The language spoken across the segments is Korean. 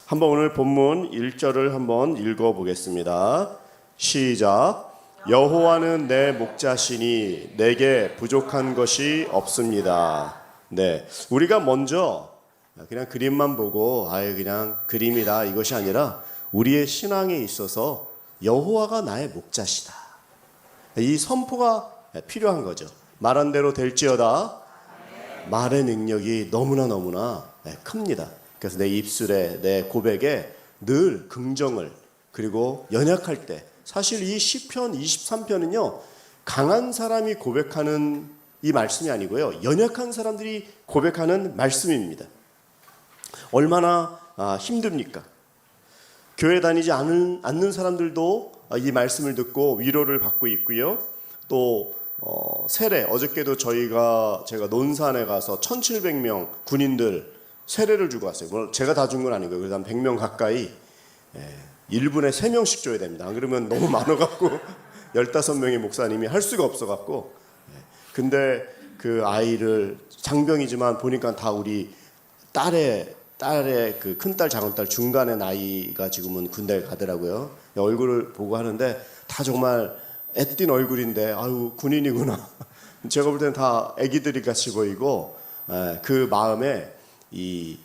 한번 오늘 본문 1절을 한번 읽어보겠습니다. 시작. 여호와는 내 목자시니 내게 부족한 것이 없습니다. 네, 우리가 먼저 그냥 그림만 보고 그냥 그림이다 이것이 아니라 우리의 신앙에 있어서 여호와가 나의 목자시다. 이 선포가 필요한 거죠. 말한 대로 될지어다. 말의 능력이 너무나 큽니다. 그래서 내 입술에 내 고백에 늘 긍정을, 그리고 연약할 때, 사실 이 시편 23편은요 강한 사람이 고백하는 이 말씀이 아니고요 연약한 사람들이 고백하는 말씀입니다. 얼마나 힘듭니까? 교회 다니지 않는 사람들도 이 말씀을 듣고 위로를 받고 있고요. 또 세례, 어저께도 제가 논산에 가서 1700명 군인들 세례를 주고 왔어요. 물론 제가 다 준 건 아니고요. 그래서 한 100명 가까이 1분에 3명씩 줘야 됩니다. 안 그러면 너무 많아갖고 15명의 목사님이 할 수가 없어갖고. 근데 그 아이를 장병이지만 보니까 다 우리 딸의 그 큰딸 작은딸 중간의 나이가 지금은 군대에 가더라고요. 얼굴을 보고 하는데 다 정말 애띤 얼굴인데 아유 군인이구나. 제가 볼 때는 다 애기들이 같이 보이고 그 마음에 이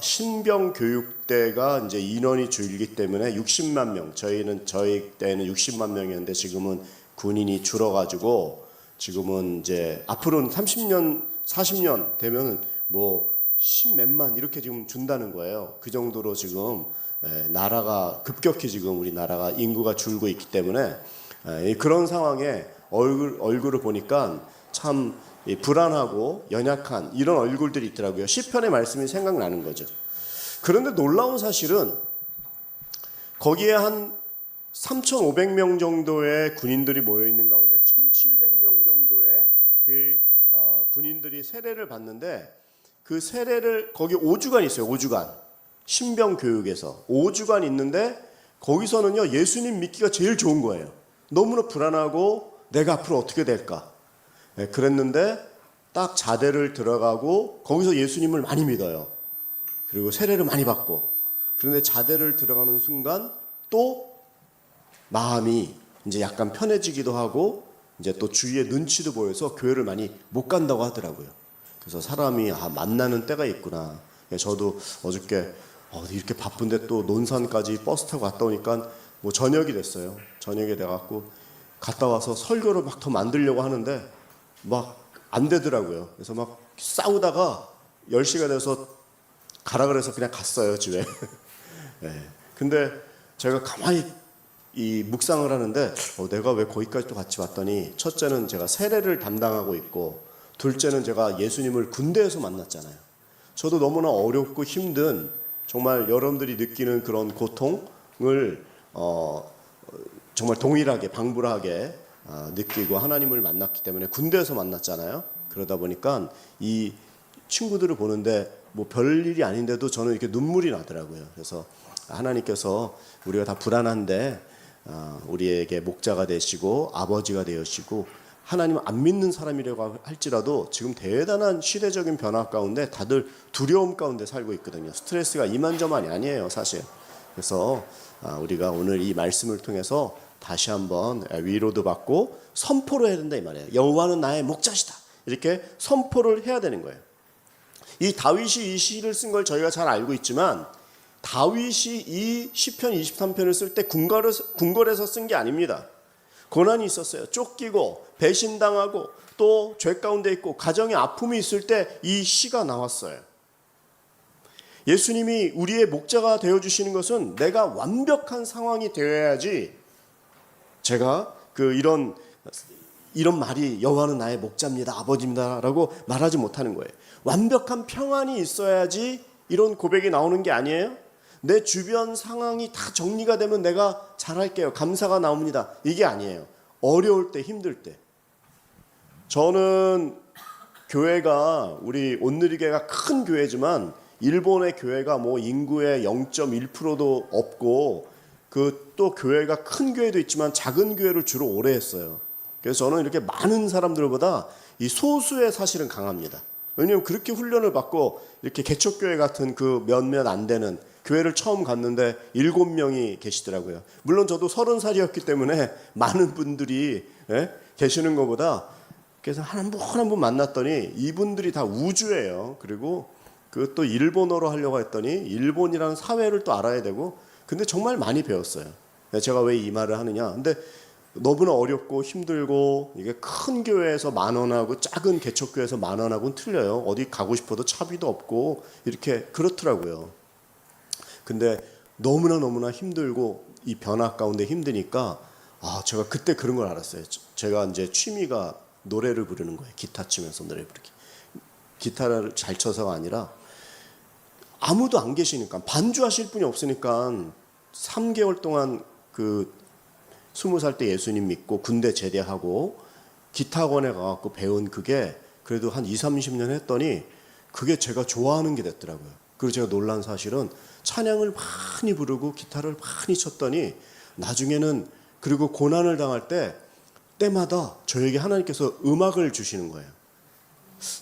신병 교육대가 이제 인원이 줄기 때문에 60만 명, 저희 때는 60만 명이었는데 지금은 군인이 줄어가지고 지금은 이제 앞으로는 30년, 40년 되면 뭐 10몇만 이렇게 지금 준다는 거예요. 그 정도로 지금 나라가 급격히 지금 우리나라가 인구가 줄고 있기 때문에 그런 상황에 얼굴을 보니까 참 불안하고 연약한 이런 얼굴들이 있더라고요. 시편의 말씀이 생각나는 거죠. 그런데 놀라운 사실은 거기에 한 3,500명 정도의 군인들이 모여 있는 가운데 1,700명 정도의 그 군인들이 세례를 받는데, 그 세례를 거기 5주간 있어요. 5주간 신병 교육에서 5주간 있는데 거기서는요 예수님 믿기가 제일 좋은 거예요. 너무나 불안하고 내가 앞으로 어떻게 될까 그랬는데 딱 자대를 들어가고 거기서 예수님을 많이 믿어요. 그리고 세례를 많이 받고. 그런데 자대를 들어가는 순간 또 마음이 이제 약간 편해지기도 하고 이제 또 주위의 눈치도 보여서 교회를 많이 못 간다고 하더라고요. 그래서 사람이 만나는 때가 있구나. 저도 어저께 이렇게 바쁜데 또 논산까지 버스 타고 갔다 오니까 뭐 저녁이 됐어요. 저녁이 돼갖고 갔다 와서 설교를 막 더 만들려고 하는데 막 안 되더라고요. 그래서 막 싸우다가 10시가 돼서 가라 그래서 그냥 갔어요 집에. 근데 제가 가만히 이 묵상을 하는데 내가 왜 거기까지 또 같이 왔더니, 첫째는 제가 세례를 담당하고 있고 둘째는 제가 예수님을 군대에서 만났잖아요. 저도 너무나 어렵고 힘든, 정말 여러분들이 느끼는 그런 고통을 정말 동일하게 방불하게 느끼고 하나님을 만났기 때문에 군대에서 만났잖아요. 그러다 보니까 이 친구들을 보는데 뭐 별일이 아닌데도 저는 이렇게 눈물이 나더라고요. 그래서 하나님께서 우리가 다 불안한데 우리에게 목자가 되시고 아버지가 되시고, 하나님 안 믿는 사람이라고 할지라도 지금 대단한 시대적인 변화 가운데 다들 두려움 가운데 살고 있거든요. 스트레스가 이만저만이 아니에요 사실. 그래서 우리가 오늘 이 말씀을 통해서 다시 한번 위로도 받고 선포를 해야 된다 이 말이에요. 여호와는 나의 목자시다, 이렇게 선포를 해야 되는 거예요. 이 다윗이 이 시를 쓴 걸 저희가 잘 알고 있지만, 다윗이 이 시편 23편을 쓸 때 궁궐에서 쓴 게 아닙니다. 고난이 있었어요. 쫓기고 배신당하고 또 죄 가운데 있고 가정에 아픔이 있을 때 이 시가 나왔어요. 예수님이 우리의 목자가 되어주시는 것은 내가 완벽한 상황이 되어야지 제가 이런 말이 여호와는 나의 목자입니다, 아버지입니다 라고 말하지 못하는 거예요. 완벽한 평안이 있어야지 이런 고백이 나오는 게 아니에요. 내 주변 상황이 다 정리가 되면 내가 잘할게요, 감사가 나옵니다, 이게 아니에요. 어려울 때, 힘들 때. 저는 교회가, 우리 온누리교회가 큰 교회지만 일본의 교회가 뭐 인구의 0.1%도 없고, 또 교회가 큰 교회도 있지만 작은 교회를 주로 오래 했어요. 그래서 저는 이렇게 많은 사람들보다 이 소수에 사실은 강합니다. 왜냐하면 그렇게 훈련을 받고 이렇게 개척교회 같은 그 몇몇 안 되는 교회를 처음 갔는데 7명이 계시더라고요. 물론 저도 30살이었기 때문에 많은 분들이 계시는 것보다, 그래서 한 분 만났더니 이분들이 다 우주예요. 그리고 그것도 일본어로 하려고 했더니 일본이라는 사회를 또 알아야 되고, 근데 정말 많이 배웠어요. 제가 왜 이 말을 하느냐, 근데 너무나 어렵고 힘들고, 이게 큰 교회에서 10,000원하고 작은 개척교회에서 10,000원하고는 틀려요. 어디 가고 싶어도 차비도 없고 이렇게 그렇더라고요. 근데 너무나 힘들고 이 변화 가운데 힘드니까, 제가 그때 그런 걸 알았어요. 제가 이제 취미가 노래를 부르는 거예요. 기타 치면서 노래 부르기. 기타를 잘 쳐서가 아니라 아무도 안 계시니까, 반주하실 분이 없으니까 3개월 동안 20살 때 예수님 믿고 군대 제대하고 기타학원에 가갖고 배운 그게 그래도 한 20-30년 했더니 그게 제가 좋아하는 게 됐더라고요. 그리고 제가 놀란 사실은 찬양을 많이 부르고 기타를 많이 쳤더니 나중에는, 그리고 고난을 당할 때마다 저에게 하나님께서 음악을 주시는 거예요.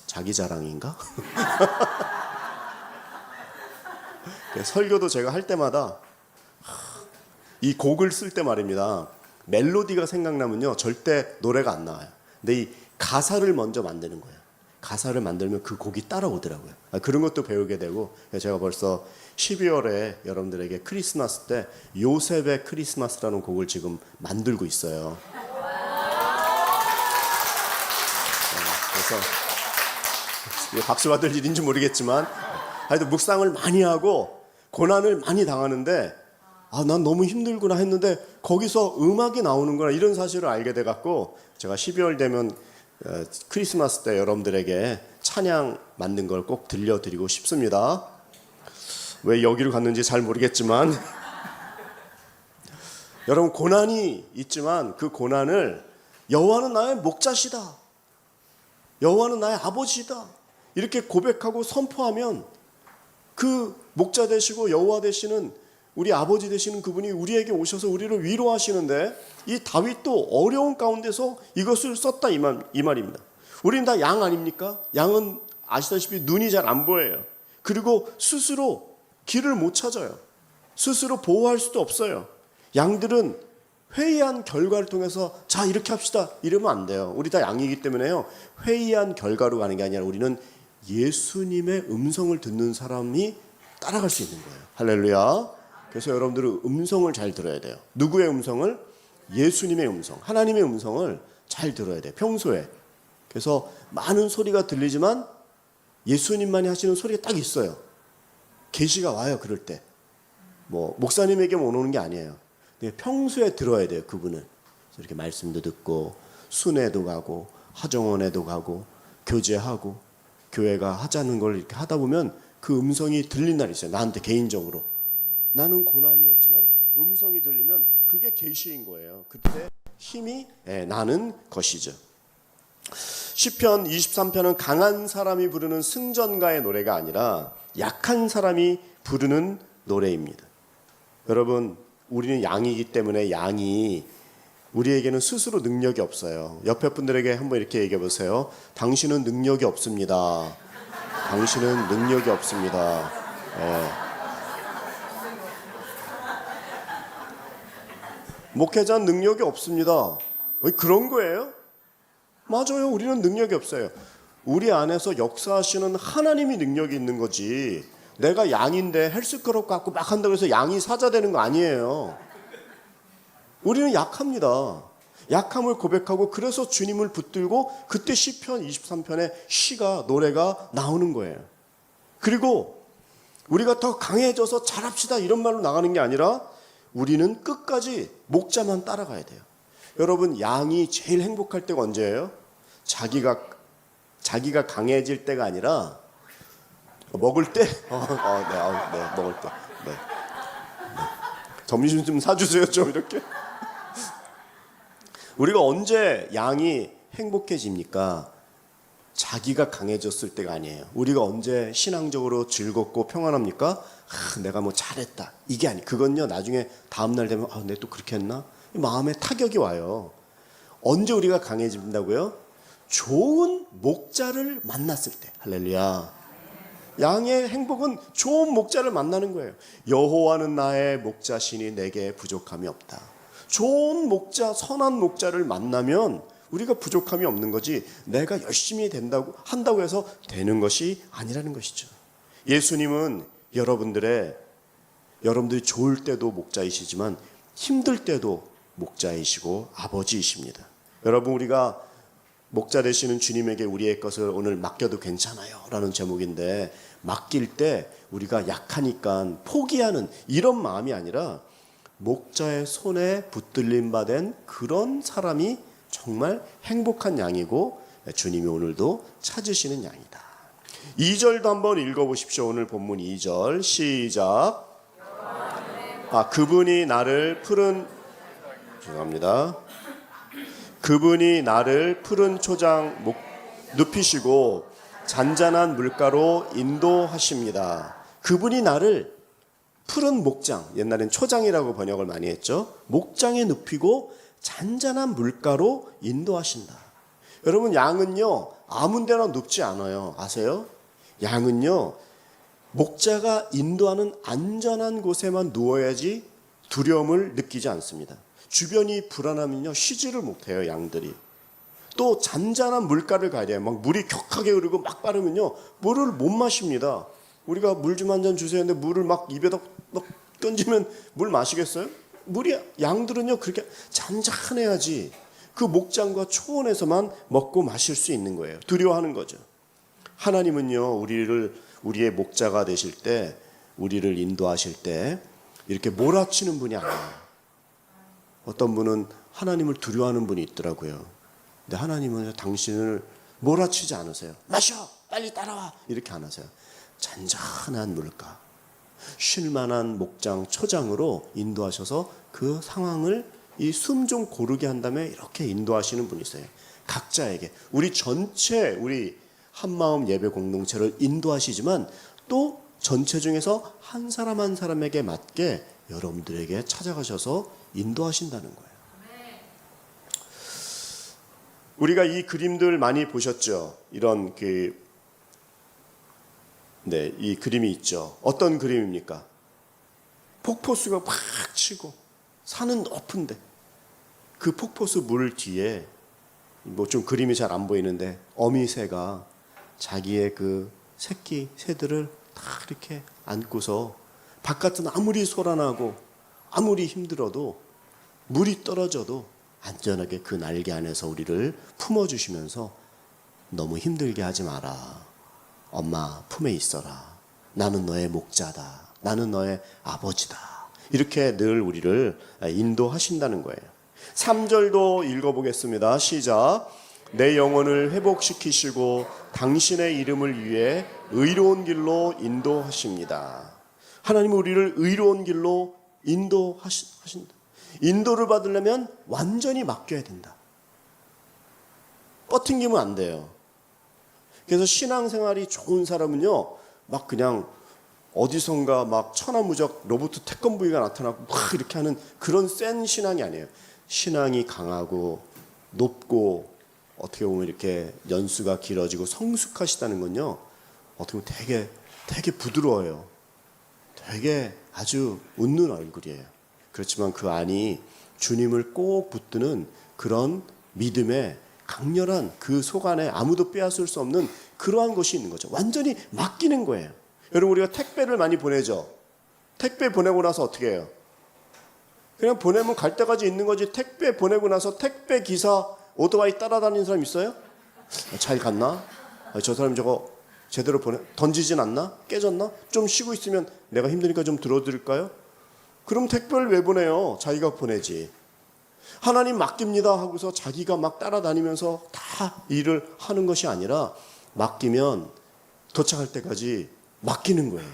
자기 자랑인가? 설교도 제가 할 때마다 이 곡을 쓸 때 말입니다, 멜로디가 생각나면요 절대 노래가 안 나와요. 근데 이 가사를 먼저 만드는 거예요. 가사를 만들면 그 곡이 따라오더라고요. 그런 것도 배우게 되고, 제가 벌써 12월에 여러분들에게 크리스마스 때 요셉의 크리스마스라는 곡을 지금 만들고 있어요. 그래서 박수 받을 일인지 모르겠지만 하여튼 묵상을 많이 하고 고난을 많이 당하는데, 난 너무 힘들구나 했는데 거기서 음악이 나오는구나, 이런 사실을 알게 돼갖고 제가 12월 되면 크리스마스 때 여러분들에게 찬양 만든 걸 꼭 들려드리고 싶습니다. 왜 여기로 갔는지 잘 모르겠지만 여러분, 고난이 있지만 그 고난을 여호와는 나의 목자시다, 여호와는 나의 아버지다, 이렇게 고백하고 선포하면 그 목자 되시고 여호와 되시는 우리 아버지 되시는 그분이 우리에게 오셔서 우리를 위로하시는데, 이 다윗도 어려운 가운데서 이것을 썼다 이 말입니다. 우리는 다 양 아닙니까? 양은 아시다시피 눈이 잘 안 보여요. 그리고 스스로 길을 못 찾아요. 스스로 보호할 수도 없어요. 양들은 회의한 결과를 통해서 자 이렇게 합시다 이러면 안 돼요. 우리 다 양이기 때문에요, 회의한 결과로 가는 게 아니라 우리는 예수님의 음성을 듣는 사람이 따라갈 수 있는 거예요. 할렐루야. 그래서 여러분들은 음성을 잘 들어야 돼요. 누구의 음성을? 예수님의 음성, 하나님의 음성을 잘 들어야 돼요, 평소에. 그래서 많은 소리가 들리지만 예수님만이 하시는 소리가 딱 있어요. 계시가 와요. 그럴 때 목사님에게만 오는 게 아니에요. 평소에 들어야 돼요, 그분은. 그래서 이렇게 말씀도 듣고 순회도 가고 하정원에도 가고 교제하고 교회가 하자는 걸 이렇게 하다 보면 그 음성이 들린 날이 있어요. 나한테 개인적으로 나는 고난이었지만 음성이 들리면 그게 계시인 거예요. 그때 힘이 나는 것이죠. 시편 23편은 강한 사람이 부르는 승전가의 노래가 아니라 약한 사람이 부르는 노래입니다. 여러분, 우리는 양이기 때문에 양이 우리에게는 스스로 능력이 없어요. 옆에 분들에게 한번 이렇게 얘기해 보세요. 당신은 능력이 없습니다. 당신은 능력이 없습니다. 목회자는 능력이 없습니다. 왜 그런 거예요? 맞아요. 우리는 능력이 없어요. 우리 안에서 역사하시는 하나님이 능력이 있는 거지, 내가 양인데 헬스클럽 갖고 막 한다고 해서 양이 사자 되는 거 아니에요. 우리는 약합니다. 약함을 고백하고 그래서 주님을 붙들고 그때 시편 23편의 시가, 노래가 나오는 거예요. 그리고 우리가 더 강해져서 잘합시다 이런 말로 나가는 게 아니라 우리는 끝까지 목자만 따라가야 돼요. 여러분, 양이 제일 행복할 때가 언제예요? 자기가 강해질 때가 아니라 먹을 때? 먹을 때. 네. 점심 좀 사주세요, 좀 이렇게. 우리가 언제 양이 행복해집니까? 자기가 강해졌을 때가 아니에요. 우리가 언제 신앙적으로 즐겁고 평안합니까? 내가 잘했다 이게 아니. 그건요, 나중에 다음날 되면 내가 또 그렇게 했나? 마음에 타격이 와요. 언제 우리가 강해진다고요? 좋은 목자를 만났을 때. 할렐루야. 양의 행복은 좋은 목자를 만나는 거예요. 여호와는 나의 목자시니 내게 부족함이 없다. 좋은 목자, 선한 목자를 만나면 우리가 부족함이 없는 거지, 내가 열심히 한다고 해서 되는 것이 아니라는 것이죠. 예수님은 여러분들이 좋을 때도 목자이시지만 힘들 때도 목자이시고 아버지이십니다. 여러분, 우리가 목자 되시는 주님에게 우리의 것을 오늘 맡겨도 괜찮아요 라는 제목인데, 맡길 때 우리가 약하니까 포기하는 이런 마음이 아니라 목자의 손에 붙들림 받은 그런 사람이 정말 행복한 양이고 주님이 오늘도 찾으시는 양이다. 2절도 한번 읽어보십시오. 오늘 본문 2절 시작. 그분이 나를 푸른 초장 눕히시고 잔잔한 물가로 인도하십니다. 그분이 나를 푸른 목장, 옛날엔 초장이라고 번역을 많이 했죠. 목장에 눕히고 잔잔한 물가로 인도하신다. 여러분, 양은요 아무 데나 눕지 않아요. 아세요? 양은요 목자가 인도하는 안전한 곳에만 누워야지 두려움을 느끼지 않습니다. 주변이 불안하면요 쉬지를 못해요. 양들이. 또 잔잔한 물가를 가야 돼요. 막 물이 격하게 흐르고 막 빠르면요 물을 못 마십니다. 우리가 물 좀 한 잔 주세요 했는데 물을 막 입에다 막 던지면 물 마시겠어요? 양들은요 그렇게 잔잔해야지 그 목장과 초원에서만 먹고 마실 수 있는 거예요. 두려워하는 거죠. 하나님은요 우리의 목자가 되실 때, 우리를 인도하실 때 이렇게 몰아치는 분이 아니에요. 어떤 분은 하나님을 두려워하는 분이 있더라고요. 근데 하나님은 당신을 몰아치지 않으세요. 마셔! 빨리 따라와! 이렇게 안 하세요. 잔잔한 물가, 쉴만한 목장, 초장으로 인도하셔서 그 상황을 이 숨 좀 고르게 한 다음에 이렇게 인도하시는 분이세요. 각자에게, 우리 전체, 우리 한마음 예배 공동체를 인도하시지만 또 전체 중에서 한 사람 한 사람에게 맞게 여러분들에게 찾아가셔서 인도하신다는 거예요. 우리가 이 그림들 많이 보셨죠? 이런 이 그림이 있죠. 어떤 그림입니까? 폭포수가 팍 치고 산은 높은데 그 폭포수 물 뒤에 좀 그림이 잘 안 보이는데 어미새가 자기의 그 새끼 새들을 다 이렇게 안고서 바깥은 아무리 소란하고 아무리 힘들어도 물이 떨어져도 안전하게 그 날개 안에서 우리를 품어주시면서 너무 힘들게 하지 마라. 엄마 품에 있어라. 나는 너의 목자다. 나는 너의 아버지다. 이렇게 늘 우리를 인도하신다는 거예요. 3절도 읽어보겠습니다. 시작. 내 영혼을 회복시키시고 당신의 이름을 위해 의로운 길로 인도하십니다. 하나님은 우리를 의로운 길로 인도하신다. 인도를 받으려면 완전히 맡겨야 된다. 뻗팅기면 안 돼요. 그래서 신앙생활이 좋은 사람은요 막 그냥 어디선가 막 천하무적 로봇 태권브이가 나타나고 막 이렇게 하는 그런 센 신앙이 아니에요. 신앙이 강하고 높고 어떻게 보면 이렇게 연수가 길어지고 성숙하시다는 건요 어떻게 보면 되게 부드러워요. 되게 아주 웃는 얼굴이에요. 그렇지만 그 안이 주님을 꼭 붙드는 그런 믿음의 강렬한 그 속 안에 아무도 빼앗을 수 없는 그러한 것이 있는 거죠. 완전히 맡기는 거예요. 여러분, 우리가 택배를 많이 보내죠. 택배 보내고 나서 어떻게 해요? 그냥 보내면 갈 때까지 있는 거지. 택배 보내고 나서 택배 기사 오토바이 따라다니는 사람 있어요? 잘 갔나? 저 사람 저거 제대로 던지진 않나? 깨졌나? 좀 쉬고 있으면 내가 힘드니까 좀 들어드릴까요? 그럼 택배를 왜 보내요? 자기가 보내지. 하나님 맡깁니다 하고서 자기가 막 따라다니면서 다 일을 하는 것이 아니라 맡기면 도착할 때까지 맡기는 거예요.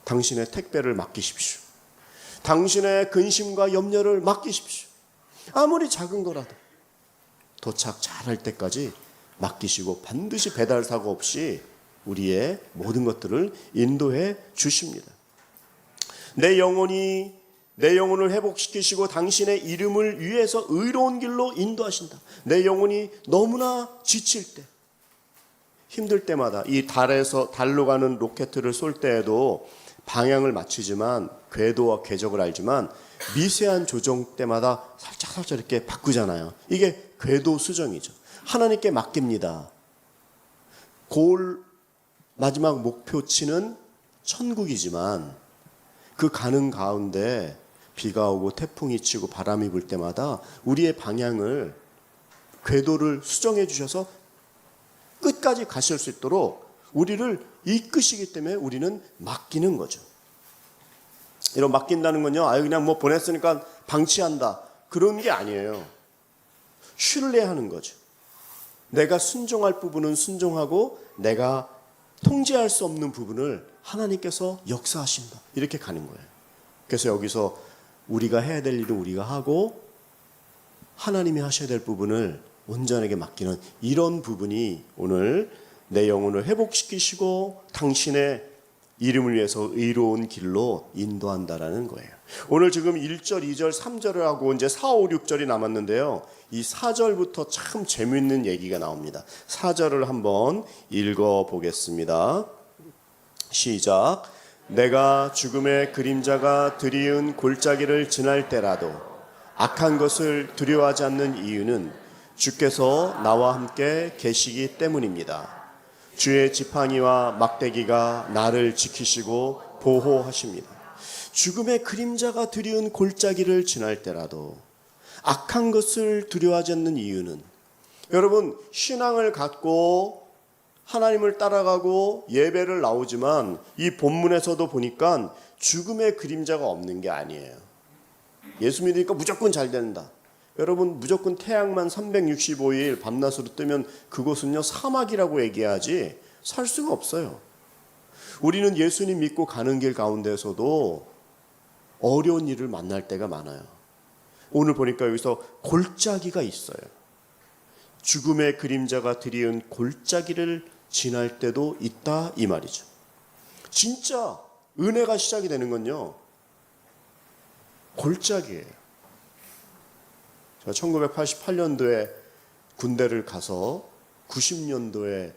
당신의 택배를 맡기십시오. 당신의 근심과 염려를 맡기십시오. 아무리 작은 거라도 도착 잘할 때까지 맡기시고 반드시 배달 사고 없이 우리의 모든 것들을 인도해 주십니다. 내 영혼을 회복시키시고 당신의 이름을 위해서 의로운 길로 인도하신다. 내 영혼이 너무나 지칠 때, 힘들 때마다 이 달로 가는 로켓을 쏠 때에도 방향을 맞추지만 궤도와 궤적을 알지만 미세한 조정 때마다 살짝 이렇게 바꾸잖아요. 이게 궤도 수정이죠. 하나님께 맡깁니다. 마지막 목표치는 천국이지만 그 가는 가운데 비가 오고 태풍이 치고 바람이 불 때마다 우리의 방향을 궤도를 수정해 주셔서 끝까지 가실 수 있도록 우리를 이끄시기 때문에 우리는 맡기는 거죠. 이런 맡긴다는 건요, 그냥 뭐 보냈으니까 방치한다, 그런 게 아니에요. 신뢰하는 거죠. 내가 순종할 부분은 순종하고 내가 통제할 수 없는 부분을 하나님께서 역사하신다, 이렇게 가는 거예요. 그래서 여기서 우리가 해야 될 일은 우리가 하고 하나님이 하셔야 될 부분을 온전하게 맡기는 이런 부분이 오늘 내 영혼을 회복시키시고 당신의 이름을 위해서 의로운 길로 인도한다라는 거예요. 오늘 지금 1절, 2절, 3절을 하고 이제 4, 5, 6절이 남았는데요. 이 4절부터 참 재미있는 얘기가 나옵니다. 4절을 한번 읽어보겠습니다. 시작. 내가 죽음의 그림자가 드리운 골짜기를 지날 때라도 악한 것을 두려워하지 않는 이유는 주께서 나와 함께 계시기 때문입니다. 주의 지팡이와 막대기가 나를 지키시고 보호하십니다. 죽음의 그림자가 드리운 골짜기를 지날 때라도 악한 것을 두려워하지 않는 이유는, 여러분 신앙을 갖고 하나님을 따라가고 예배를 나오지만 이 본문에서도 보니까 죽음의 그림자가 없는 게 아니에요. 예수 믿으니까 무조건 잘 된다. 여러분 무조건 태양만 365일 밤낮으로 뜨면 그곳은요 사막이라고 얘기하지 살 수가 없어요. 우리는 예수님 믿고 가는 길 가운데서도 어려운 일을 만날 때가 많아요. 오늘 보니까 여기서 골짜기가 있어요. 죽음의 그림자가 드리운 골짜기를 지날 때도 있다, 이 말이죠. 진짜 은혜가 시작이 되는 건요 골짜기예요. 제가 1988년도에 군대를 가서 90년도에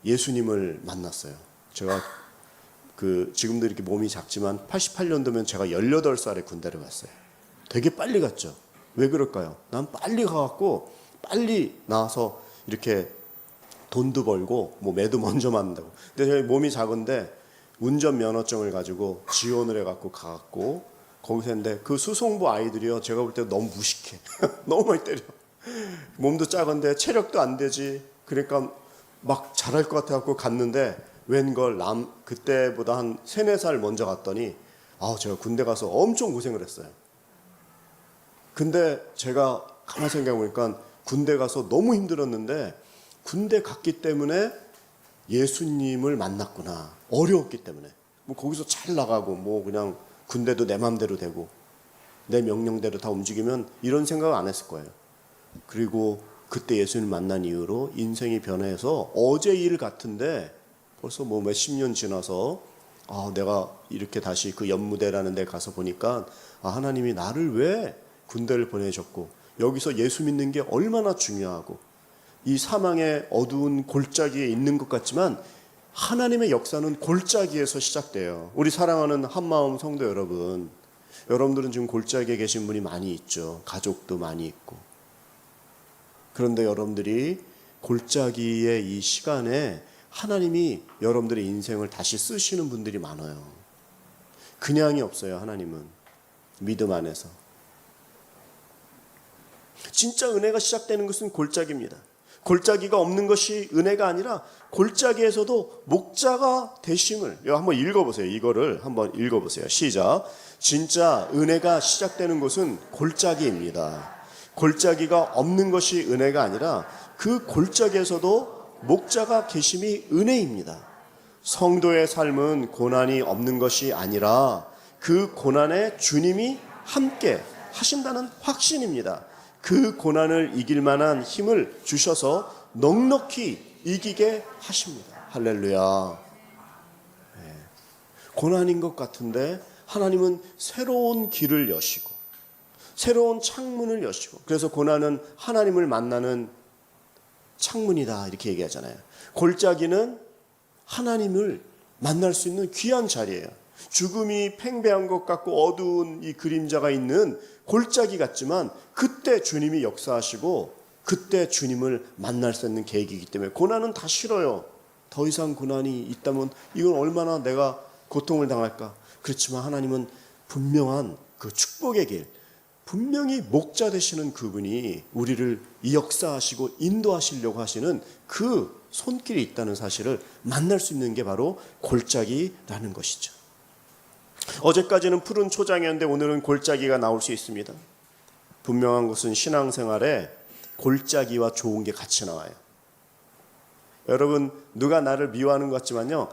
예수님을 만났어요. 제가 지금도 이렇게 몸이 작지만 88년도면 제가 18살에 군대를 갔어요. 되게 빨리 갔죠. 왜 그럴까요? 난 빨리 가갖고 빨리 나와서 이렇게 돈도 벌고 뭐 매도 먼저 맞는다고. 근데 제가 몸이 작은데 운전면허증을 가지고 지원을 해갖고 가갖고 거기서 했는데 그 수송부 아이들이요 제가 볼 때 너무 무식해. 너무 많이 때려. 몸도 작은데 체력도 안 되지. 그러니까 막 잘할 것 같아갖고 갔는데 웬걸 그때보다 한 3, 4살 먼저 갔더니 제가 군대 가서 엄청 고생을 했어요. 근데 제가 가만히 생각해보니까 군대 가서 너무 힘들었는데 군대 갔기 때문에 예수님을 만났구나. 어려웠기 때문에. 뭐 거기서 잘 나가고 뭐 그냥 군대도 내 맘대로 되고 내 명령대로 다 움직이면 이런 생각 안 했을 거예요. 그리고 그때 예수님 만난 이후로 인생이 변해서 어제 일 같은데 벌써 뭐 몇십 년 지나서 내가 이렇게 다시 그 연무대라는 데 가서 보니까 하나님이 나를 왜 군대를 보내셨고 여기서 예수 믿는 게 얼마나 중요하고 이 사망의 어두운 골짜기에 있는 것 같지만 하나님의 역사는 골짜기에서 시작돼요. 우리 사랑하는 한마음 성도 여러분, 여러분들은 지금 골짜기에 계신 분이 많이 있죠. 가족도 많이 있고. 그런데 여러분들이 골짜기의 이 시간에 하나님이 여러분들의 인생을 다시 쓰시는 분들이 많아요. 그냥이 없어요. 하나님은 믿음 안에서. 진짜 은혜가 시작되는 것은 골짜기입니다. 골짜기가 없는 것이 은혜가 아니라 골짜기에서도 목자가 되심을, 한번 읽어보세요. 이거를 한번 읽어보세요. 시작. 진짜 은혜가 시작되는 곳은 골짜기입니다. 골짜기가 없는 것이 은혜가 아니라 그 골짜기에서도 목자가 계심이 은혜입니다. 성도의 삶은 고난이 없는 것이 아니라 그 고난에 주님이 함께 하신다는 확신입니다. 그 고난을 이길 만한 힘을 주셔서 넉넉히 이기게 하십니다. 할렐루야. 네. 고난인 것 같은데 하나님은 새로운 길을 여시고 새로운 창문을 여시고, 그래서 고난은 하나님을 만나는 창문이다 이렇게 얘기하잖아요. 골짜기는 하나님을 만날 수 있는 귀한 자리예요. 죽음이 팽배한 것 같고 어두운 이 그림자가 있는 골짜기 같지만 그때 주님이 역사하시고 그때 주님을 만날 수 있는 계획이기 때문에 고난은 다 싫어요. 더 이상 고난이 있다면 이건 얼마나 내가 고통을 당할까. 그렇지만 하나님은 분명한 그 축복의 길, 분명히 목자 되시는 그분이 우리를 역사하시고 인도하시려고 하시는 그 손길이 있다는 사실을 만날 수 있는 게 바로 골짜기라는 것이죠. 어제까지는 푸른 초장이었는데 오늘은 골짜기가 나올 수 있습니다. 분명한 것은 신앙생활에 골짜기와 좋은 게 같이 나와요. 여러분, 누가 나를 미워하는 것 같지만요,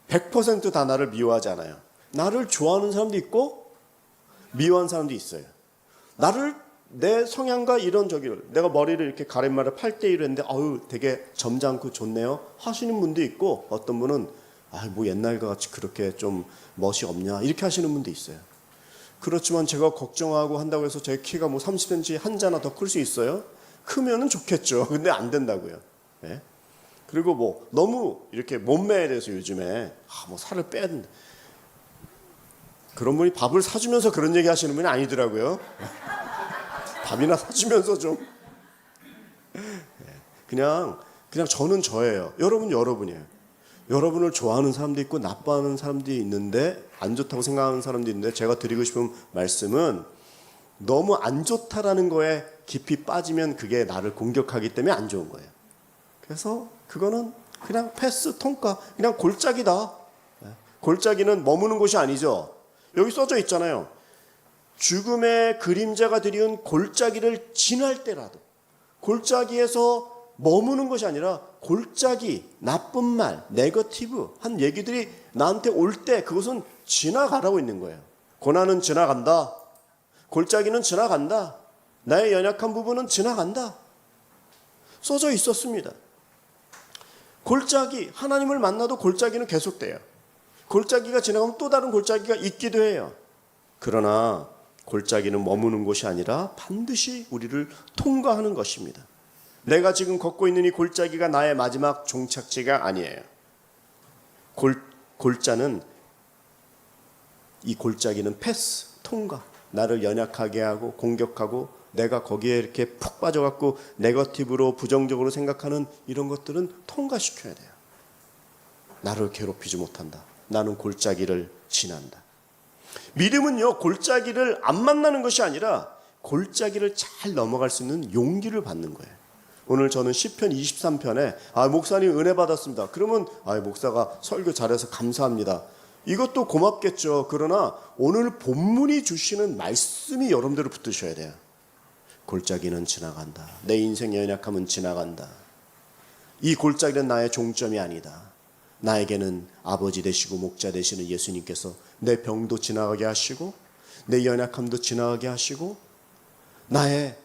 100% 다 나를 미워하지 않아요. 나를 좋아하는 사람도 있고 미워하는 사람도 있어요. 나를 내 성향과 이런 저기를, 내가 머리를 이렇게 가르마를 8대1로 했는데 아유 되게 점잖고 좋네요 하시는 분도 있고, 어떤 분은 뭐 옛날과 같이 그렇게 좀 멋이 없냐 이렇게 하시는 분도 있어요. 그렇지만 제가 걱정하고 한다고 해서 제 키가 뭐 30cm 한자나 더 클 수 있어요? 크면은 좋겠죠. 근데 안 된다고요. 네? 그리고 뭐 너무 이렇게 몸매에 대해서 요즘에 뭐 살을 빼야 된다, 그런 분이 밥을 사주면서 그런 얘기 하시는 분이 아니더라고요. 밥이나 사주면서 좀 그냥 저는 저예요. 여러분 여러분이에요. 여러분을 좋아하는 사람도 있고 나빠하는 사람도 있는데, 안 좋다고 생각하는 사람도 있는데, 제가 드리고 싶은 말씀은 너무 안 좋다라는 거에 깊이 빠지면 그게 나를 공격하기 때문에 안 좋은 거예요. 그래서 그거는 그냥 패스, 통과, 그냥 골짜기다. 골짜기는 머무는 곳이 아니죠. 여기 써져 있잖아요. 죽음의 그림자가 드리운 골짜기를 지날 때라도, 골짜기에서 머무는 것이 아니라 골짜기, 나쁜 말, 네거티브 한 얘기들이 나한테 올 때 그것은 지나가라고 있는 거예요. 고난은 지나간다. 골짜기는 지나간다. 나의 연약한 부분은 지나간다. 써져 있었습니다. 골짜기, 하나님을 만나도 골짜기는 계속돼요. 골짜기가 지나가면 또 다른 골짜기가 있기도 해요. 그러나 골짜기는 머무는 곳이 아니라 반드시 우리를 통과하는 것입니다. 내가 지금 걷고 있는 이 골짜기가 나의 마지막 종착지가 아니에요. 골자는, 이 골짜기는 패스, 통과. 나를 연약하게 하고 공격하고 내가 거기에 이렇게 푹 빠져갖고 네거티브로 부정적으로 생각하는 이런 것들은 통과시켜야 돼요. 나를 괴롭히지 못한다. 나는 골짜기를 지난다. 믿음은요, 골짜기를 안 만나는 것이 아니라 골짜기를 잘 넘어갈 수 있는 용기를 받는 거예요. 오늘 저는 시편 23편에 목사님 은혜 받았습니다. 그러면 목사가 설교 잘해서 감사합니다. 이것도 고맙겠죠. 그러나 오늘 본문이 주시는 말씀이 여러분들을 붙드셔야 돼요. 골짜기는 지나간다. 내 인생의 연약함은 지나간다. 이 골짜기는 나의 종점이 아니다. 나에게는 아버지 되시고 목자 되시는 예수님께서 내 병도 지나가게 하시고 내 연약함도 지나가게 하시고 나의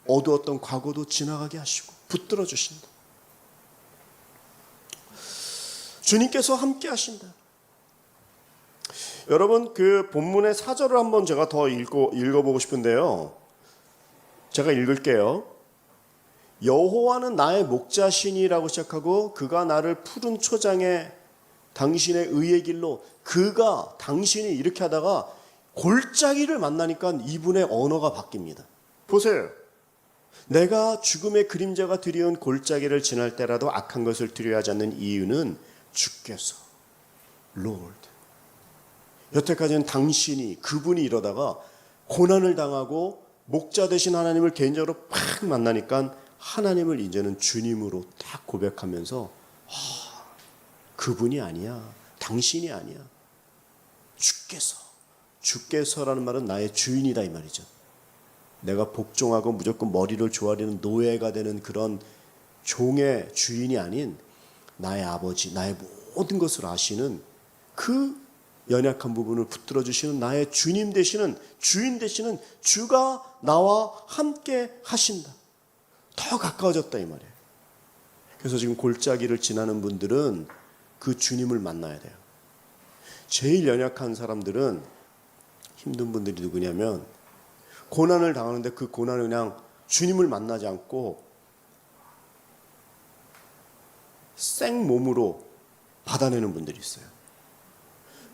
어두웠던 과거도 지나가게 하시고 붙들어 주신다. 주님께서 함께 하신다. 여러분, 그 본문의 4절을 한번 제가 더 읽어보고 싶은데요. 제가 읽을게요. 여호와는 나의 목자시니라고 시작하고 그가 나를 푸른 초장에 당신의 의의 길로, 그가, 당신이 이렇게 하다가 골짜기를 만나니까 이분의 언어가 바뀝니다. 보세요. 내가 죽음의 그림자가 드리운 골짜기를 지날 때라도 악한 것을 두려워하지 않는 이유는 주께서, Lord, 여태까지는 당신이, 그분이 이러다가 고난을 당하고 목자 되신 하나님을 개인적으로 팍 만나니까 하나님을 이제는 주님으로 딱 고백하면서 그분이 아니야, 당신이 아니야, 주께서라는 말은 나의 주인이다 이 말이죠. 내가 복종하고 무조건 머리를 조아리는 노예가 되는 그런 종의 주인이 아닌 나의 아버지, 나의 모든 것을 아시는 그 연약한 부분을 붙들어 주시는 나의 주님 되시는, 주인 되시는 주가 나와 함께 하신다. 더 가까워졌다 이 말이에요. 그래서 지금 골짜기를 지나는 분들은 그 주님을 만나야 돼요. 제일 연약한 사람들은, 힘든 분들이 누구냐면 고난을 당하는데 그 고난을 그냥 주님을 만나지 않고 생몸으로 받아내는 분들이 있어요.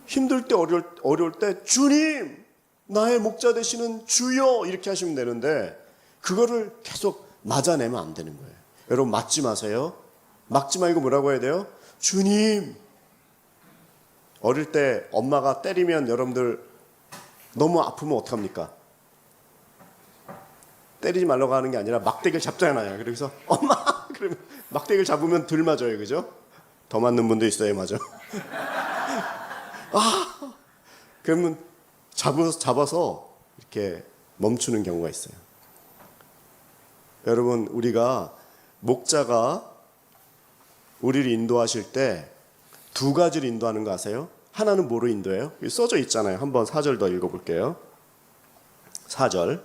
힘들 때 어려울 때 주님 나의 목자 되시는 주여 이렇게 하시면 되는데 그거를 계속 맞아내면 안 되는 거예요. 여러분 맞지 마세요. 막지 말고 뭐라고 해야 돼요? 주님. 어릴 때 엄마가 때리면 여러분들 너무 아프면 어떡합니까? 때리지 말라고 하는 게 아니라 막대기를 잡잖아요. 그래서 엄마 그러면 막대기를 잡으면 덜 맞아요. 그죠? 더 맞는 분도 있어요. 맞아. 그러면 잡아서 이렇게 멈추는 경우가 있어요. 여러분 우리가 목자가 우리를 인도하실 때 두 가지를 인도하는 거 아세요? 하나는 뭐로 인도해요? 여기 써져 있잖아요. 한번 4절 더 읽어볼게요. 4절에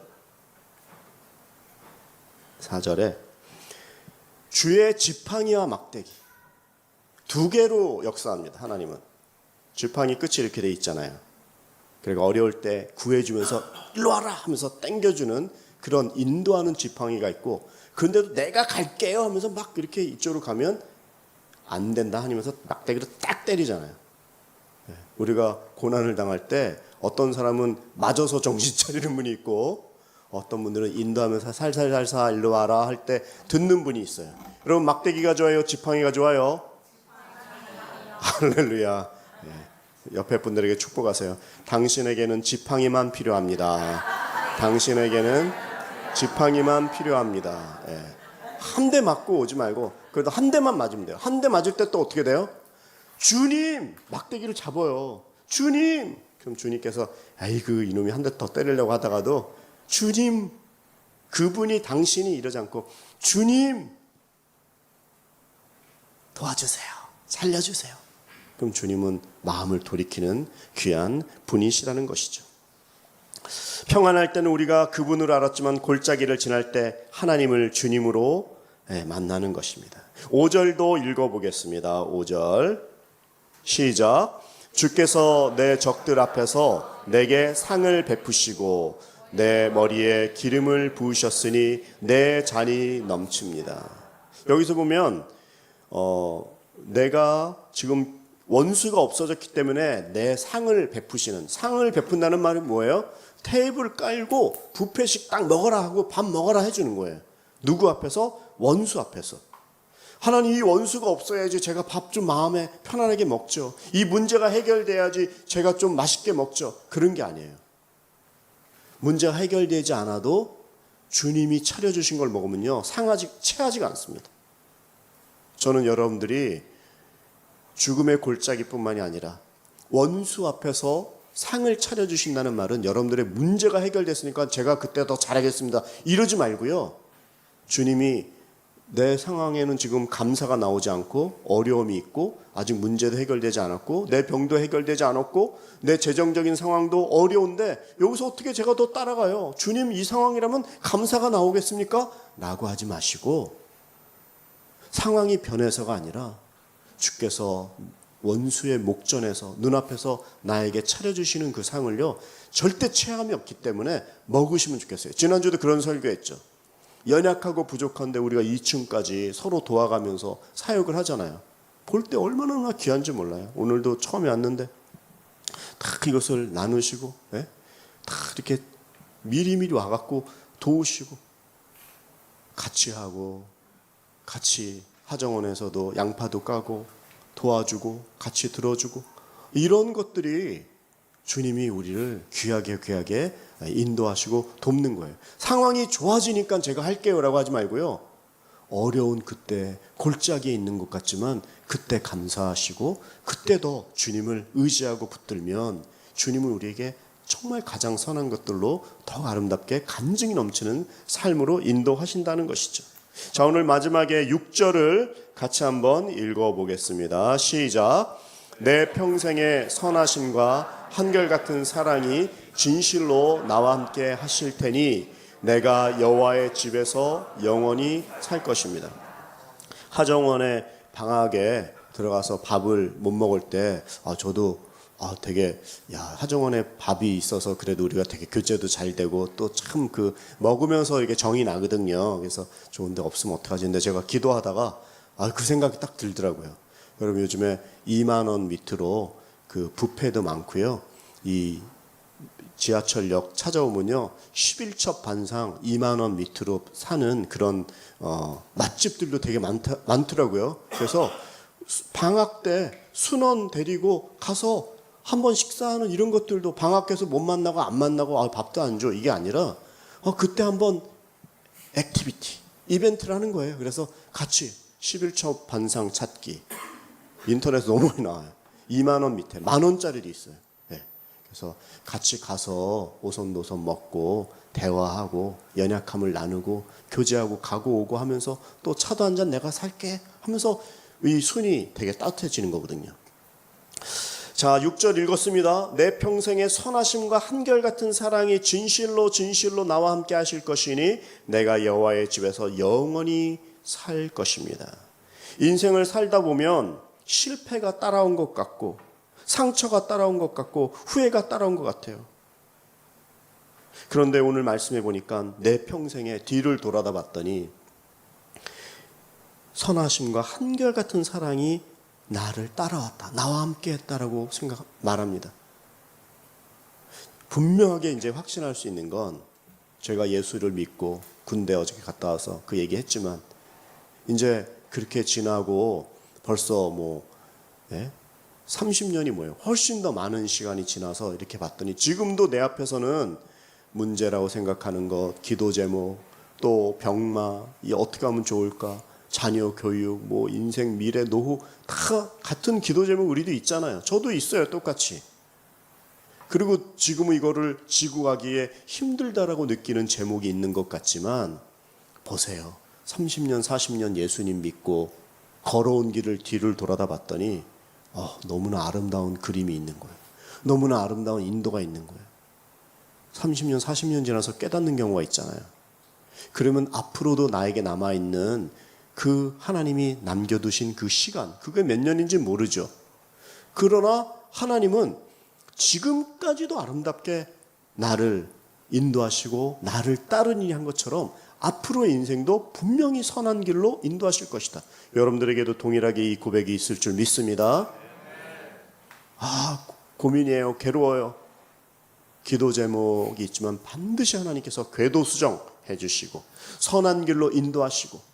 주의 지팡이와 막대기 두 개로 역사합니다. 하나님은 지팡이 끝이 이렇게 돼 있잖아요. 그러니까 어려울 때 구해주면서 일로 와라 하면서 당겨주는 그런 인도하는 지팡이가 있고, 그런데도 내가 갈게요 하면서 막 이렇게 이쪽으로 가면 안 된다 하면서 막대기로 딱 때리잖아요. 우리가 고난을 당할 때 어떤 사람은 맞아서 정신 차리는 분이 있고 어떤 분들은 인도하면서 살살살살 일로 와라 할 때 듣는 분이 있어요. 여러분 막대기가 좋아요? 지팡이가 좋아요? 할렐루야. 옆에 분들에게 축복하세요. 당신에게는 지팡이만 필요합니다. 당신에게는 지팡이만 필요합니다. 한 대 맞고 오지 말고 그래도 한 대만 맞으면 돼요. 한 대 맞을 때 또 어떻게 돼요? 주님! 막대기를 잡아요. 주님! 그럼 주님께서 아이고 이놈이 한 대 더 때리려고 하다가도 주님! 그분이 당신이 이러지 않고 주님! 도와주세요. 살려주세요. 그럼 주님은 마음을 돌이키는 귀한 분이시라는 것이죠. 평안할 때는 우리가 그분을 알았지만 골짜기를 지날 때 하나님을 주님으로 만나는 것입니다. 5절도 읽어보겠습니다. 5절 시작. 주께서 내 적들 앞에서 내게 상을 베푸시고 내 머리에 기름을 부으셨으니 내 잔이 넘칩니다. 여기서 보면 내가 지금 원수가 없어졌기 때문에 내 상을 베푸시는, 상을 베푼다는 말이 뭐예요? 테이블 깔고 뷔페식 딱 먹어라 하고 밥 먹어라 해주는 거예요. 누구 앞에서? 원수 앞에서. 하나님 이 원수가 없어야지 제가 밥 좀 마음에 편안하게 먹죠. 이 문제가 해결돼야지 제가 좀 맛있게 먹죠. 그런 게 아니에요. 문제가 해결되지 않아도 주님이 차려주신 걸 먹으면요 체하지가 않습니다. 저는 여러분들이 죽음의 골짜기뿐만이 아니라 원수 앞에서 상을 차려주신다는 말은 여러분들의 문제가 해결됐으니까 제가 그때 더 잘하겠습니다 이러지 말고요, 주님이 내 상황에는 지금 감사가 나오지 않고 어려움이 있고 아직 문제도 해결되지 않았고 내 병도 해결되지 않았고 내 재정적인 상황도 어려운데 여기서 어떻게 제가 더 따라가요? 주님 이 상황이라면 감사가 나오겠습니까? 라고 하지 마시고 상황이 변해서가 아니라 주께서 원수의 목전에서 눈앞에서 나에게 차려주시는 그 상을요 절대 체함이 없기 때문에 먹으시면 좋겠어요. 지난주도 그런 설교했죠. 연약하고 부족한데 우리가 2층까지 서로 도와가면서 사역을 하잖아요. 볼 때 얼마나 귀한지 몰라요. 오늘도 처음에 왔는데 다 이것을 나누시고 다 이렇게 미리미리 와갖고 도우시고 같이 하고 같이 하정원에서도 양파도 까고 도와주고 같이 들어주고 이런 것들이 주님이 우리를 귀하게 인도하시고 돕는 거예요. 상황이 좋아지니까 제가 할게요 라고 하지 말고요, 어려운 그때 골짜기에 있는 것 같지만 그때 감사하시고 그때 더 주님을 의지하고 붙들면 주님은 우리에게 정말 가장 선한 것들로 더 아름답게 간증이 넘치는 삶으로 인도하신다는 것이죠. 자, 오늘 마지막에 6절을 같이 한번 읽어보겠습니다. 시작. 내 평생의 선하심과 한결같은 사랑이 진실로 나와 함께 하실 테니 내가 여호와의 집에서 영원히 살 것입니다. 하정원의 방학에 들어가서 밥을 못 먹을 때 저도 되게 하정원에 밥이 있어서 그래도 우리가 되게 교제도 잘 되고 또 참 그 먹으면서 이게 정이 나거든요. 그래서 좋은데 없으면 어떡하지? 근데 제가 기도하다가 그 생각이 딱 들더라고요. 여러분 요즘에 2만 원 밑으로 그 뷔페도 많고요. 이 지하철역 찾아오면요 11첩 반상 2만 원 밑으로 사는 그런 맛집들도 되게 많더라고요. 그래서 방학 때 순원 데리고 가서 한번 식사하는 이런 것들도 방학해서 못 만나고 안 만나고 밥도 안 줘 이게 아니라 그때 한번 액티비티 이벤트를 하는 거예요. 그래서 같이 11첩 반상 찾기 인터넷에 너무 많이 나와요. 2만 원 밑에 10,000원짜리도 있어요. 네. 그래서 같이 가서 오손도손 먹고 대화하고 연약함을 나누고 교제하고 가고 오고 하면서 또 차도 한 잔 내가 살게 하면서 이 손이 되게 따뜻해지는 거거든요. 자, 6절 읽었습니다. 내 평생의 선하심과 한결같은 사랑이 진실로 나와 함께 하실 것이니 내가 여호와의 집에서 영원히 살 것입니다. 인생을 살다 보면 실패가 따라온 것 같고 상처가 따라온 것 같고 후회가 따라온 것 같아요. 그런데 오늘 말씀해 보니까 내 평생에 뒤를 돌아다 봤더니 선하심과 한결같은 사랑이 나를 따라왔다. 나와 함께 했다라고 말합니다. 분명하게 이제 확신할 수 있는 건 제가 예수를 믿고 군대 어저께 갔다 와서 그 얘기 했지만 이제 그렇게 지나고 벌써 30년이 뭐예요? 훨씬 더 많은 시간이 지나서 이렇게 봤더니 지금도 내 앞에서는 문제라고 생각하는 것, 기도 제목, 또 병마, 어떻게 하면 좋을까? 자녀 교육, 인생, 미래, 노후 다 같은 기도 제목 우리도 있잖아요. 저도 있어요, 똑같이. 그리고 지금은 이거를 지고 가기에 힘들다라고 느끼는 제목이 있는 것 같지만 보세요. 30년, 40년 예수님 믿고 걸어온 길을 뒤를 돌아다 봤더니 너무나 아름다운 그림이 있는 거예요. 너무나 아름다운 인도가 있는 거예요. 30년, 40년 지나서 깨닫는 경우가 있잖아요. 그러면 앞으로도 나에게 남아있는 그 하나님이 남겨두신 그 시간, 그게 몇 년인지 모르죠. 그러나 하나님은 지금까지도 아름답게 나를 인도하시고 나를 따르니 한 것처럼 앞으로의 인생도 분명히 선한 길로 인도하실 것이다. 여러분들에게도 동일하게 이 고백이 있을 줄 믿습니다. 고민이에요. 괴로워요. 기도 제목이 있지만 반드시 하나님께서 궤도 수정해 주시고 선한 길로 인도하시고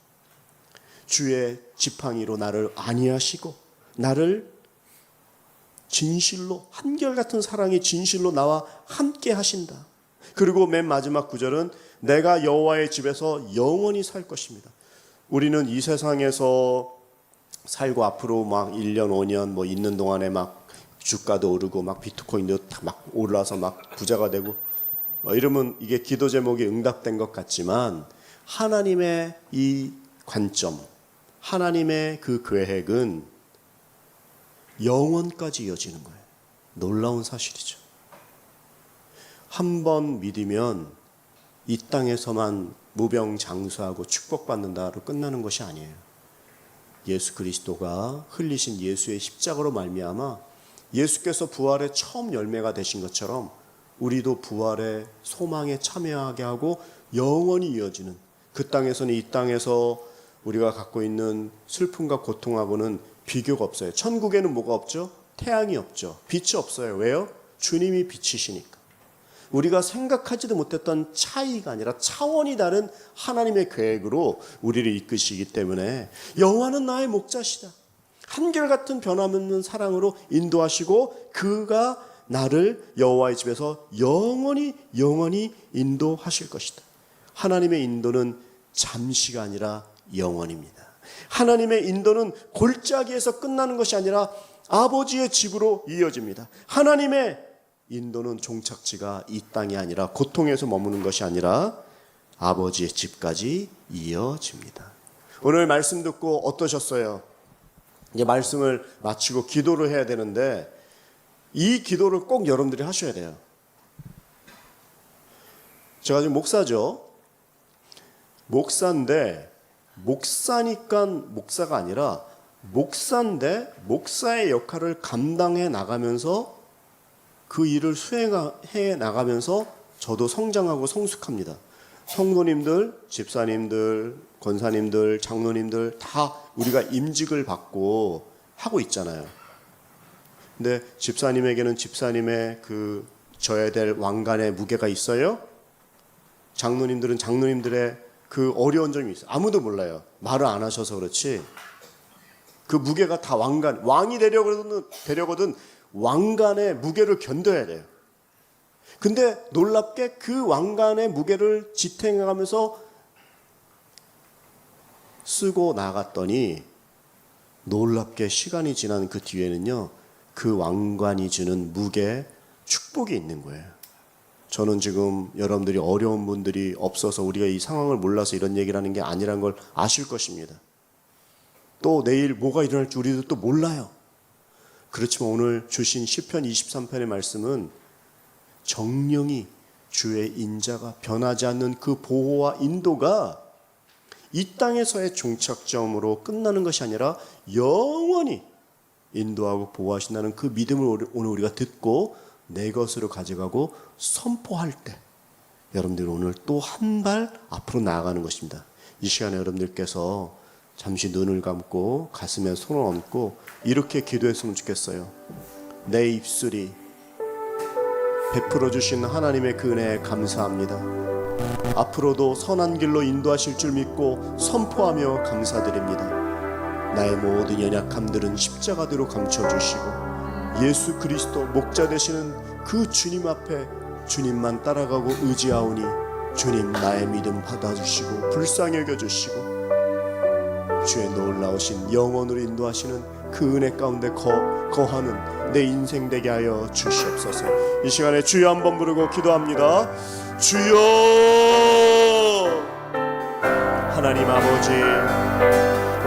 주의 지팡이로 나를 안위하시고 나를 진실로 한결같은 사랑의 진실로 나와 함께 하신다. 그리고 맨 마지막 구절은 내가 여호와의 집에서 영원히 살 것입니다. 우리는 이 세상에서 살고 앞으로 1년 5년 있는 동안에 주가도 오르고 비트코인도 올라서 부자가 되고 이러면 이게 기도 제목이 응답된 것 같지만 하나님의 이 관점, 하나님의 그 계획은 영원까지 이어지는 거예요. 놀라운 사실이죠. 한 번 믿으면 이 땅에서만 무병장수하고 축복받는다로 끝나는 것이 아니에요. 예수 그리스도가 흘리신 예수의 십자가로 말미암아 예수께서 부활의 처음 열매가 되신 것처럼 우리도 부활의 소망에 참여하게 하고 영원히 이어지는 그 땅에서는 이 땅에서 우리가 갖고 있는 슬픔과 고통하고는 비교가 없어요. 천국에는 뭐가 없죠? 태양이 없죠. 빛이 없어요. 왜요? 주님이 빛이시니까. 우리가 생각하지도 못했던 차이가 아니라 차원이 다른 하나님의 계획으로 우리를 이끄시기 때문에 여호와는 나의 목자시다. 한결같은 변함없는 사랑으로 인도하시고 그가 나를 여호와의 집에서 영원히 인도하실 것이다. 하나님의 인도는 잠시가 아니라 영원입니다. 하나님의 인도는 골짜기에서 끝나는 것이 아니라 아버지의 집으로 이어집니다. 하나님의 인도는 종착지가 이 땅이 아니라 고통에서 머무는 것이 아니라 아버지의 집까지 이어집니다. 오늘 말씀 듣고 어떠셨어요? 이제 말씀을 마치고 기도를 해야 되는데 이 기도를 꼭 여러분들이 하셔야 돼요. 제가 지금 목사죠. 목사인데 목사니까 목사가 아니라 목사인데 목사의 역할을 감당해 나가면서 그 일을 수행해 나가면서 저도 성장하고 성숙합니다. 성도님들, 집사님들, 권사님들, 장로님들 다 우리가 임직을 받고 하고 있잖아요. 근데 집사님에게는 집사님의 그 져야 될 왕관의 무게가 있어요. 장로님들은 장로님들의 그 어려운 점이 있어요. 아무도 몰라요. 말을 안 하셔서 그렇지. 그 무게가 다 왕이 되려거든 왕관의 무게를 견뎌야 돼요. 근데 놀랍게 그 왕관의 무게를 지탱하면서 쓰고 나갔더니 놀랍게 시간이 지난 그 뒤에는요, 그 왕관이 주는 무게, 축복이 있는 거예요. 저는 지금 여러분들이 어려운 분들이 없어서 우리가 이 상황을 몰라서 이런 얘기를 하는 게 아니란 걸 아실 것입니다. 또 내일 뭐가 일어날지 우리도 또 몰라요. 그렇지만 오늘 주신 시편 23편의 말씀은 정령이 주의 인자가 변하지 않는 그 보호와 인도가 이 땅에서의 종착점으로 끝나는 것이 아니라 영원히 인도하고 보호하신다는 그 믿음을 오늘 우리가 듣고 내 것으로 가져가고 선포할 때 여러분들이 오늘 또 한 발 앞으로 나아가는 것입니다. 이 시간에 여러분들께서 잠시 눈을 감고 가슴에 손을 얹고 이렇게 기도했으면 좋겠어요. 내 입술이 베풀어 주신 하나님의 그 은혜에 감사합니다. 앞으로도 선한 길로 인도하실 줄 믿고 선포하며 감사드립니다. 나의 모든 연약함들은 십자가대로 감춰주시고 예수 그리스도 목자 되시는 그 주님 앞에 주님만 따라가고 의지하오니 주님 나의 믿음 받아주시고 불쌍히 여겨주시고 주의 놀라우신 영원으로 인도하시는 그 은혜 가운데 거하는 내 인생 되게 하여 주시옵소서. 이 시간에 주여 한번 부르고 기도합니다. 주여. 하나님 아버지,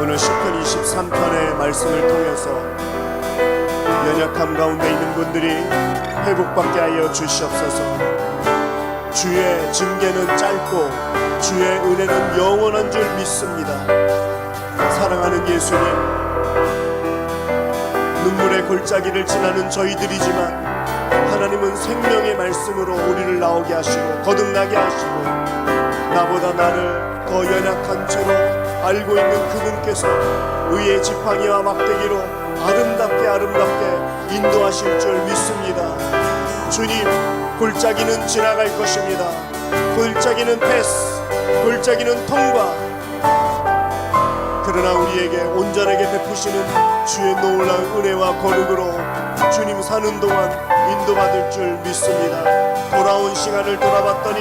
오늘 시편 23편의 말씀을 통해서 연약함 가운데 있는 분들이 회복받게 하여 주시옵소서. 주의 징계는 짧고 주의 은혜는 영원한 줄 믿습니다. 사랑하는 예수님, 눈물의 골짜기를 지나는 저희들이지만 하나님은 생명의 말씀으로 우리를 나오게 하시고 거듭나게 하시고 나보다 나를 더 연약한 채로 알고 있는 그분께서 의의 지팡이와 막대기로 아름답게 인도하실 줄 믿습니다. 주님, 골짜기는 지나갈 것입니다. 골짜기는 패스, 골짜기는 통과. 그러나 우리에게 온전하게 베푸시는 주의 놀라운 은혜와 거룩으로 주님 사는 동안 인도받을 줄 믿습니다. 돌아온 시간을 돌아봤더니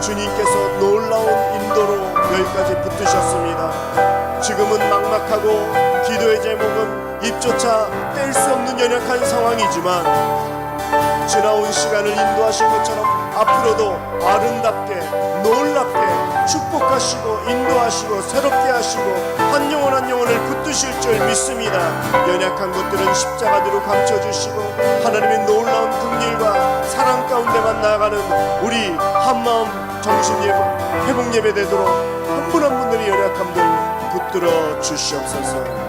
주님께서 놀라운 인도로 여기까지 붙으셨습니다. 지금은 막막하고 기도의 제목은 입조차 뗄 수 없는 연약한 상황이지만 지나온 시간을 인도하신 것처럼 앞으로도 아름답게 놀랍게 축복하시고 인도하시고 새롭게 하시고 한 영혼 한 영혼을 붙드실 줄 믿습니다. 연약한 것들은 십자가대로 감춰주시고 하나님의 놀라운 긍휼과 사랑 가운데만 나아가는 우리 한마음 정신예배 회복예배 되도록 한 분 한 분들이 연약함들 붙들어 주시옵소서.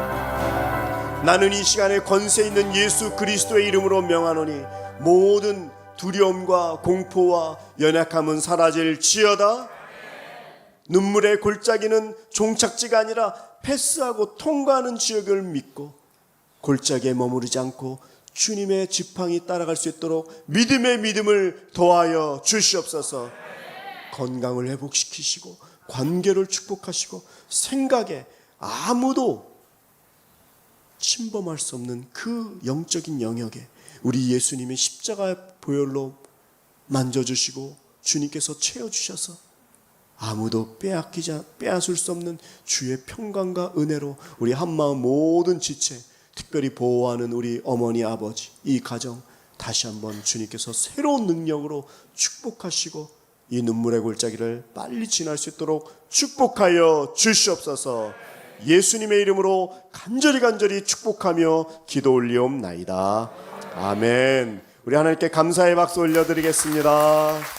나는 이 시간에 권세 있는 예수 그리스도의 이름으로 명하노니 모든 두려움과 공포와 연약함은 사라질지어다. 눈물의 골짜기는 종착지가 아니라 패스하고 통과하는 지역을 믿고 골짜기에 머무르지 않고 주님의 지팡이 따라갈 수 있도록 믿음의 믿음을 더하여 주시옵소서. 건강을 회복시키시고 관계를 축복하시고 생각에 아무도 침범할 수 없는 그 영적인 영역에 우리 예수님의 십자가의 보혈로 만져주시고 주님께서 채워주셔서 아무도 빼앗을 수 없는 주의 평강과 은혜로 우리 한마음 모든 지체 특별히 보호하는 우리 어머니 아버지 이 가정 다시 한번 주님께서 새로운 능력으로 축복하시고 이 눈물의 골짜기를 빨리 지날 수 있도록 축복하여 주시옵소서. 예수님의 이름으로 간절히 축복하며 기도 올리옵나이다. 아멘. 우리 하나님께 감사의 박수 올려드리겠습니다.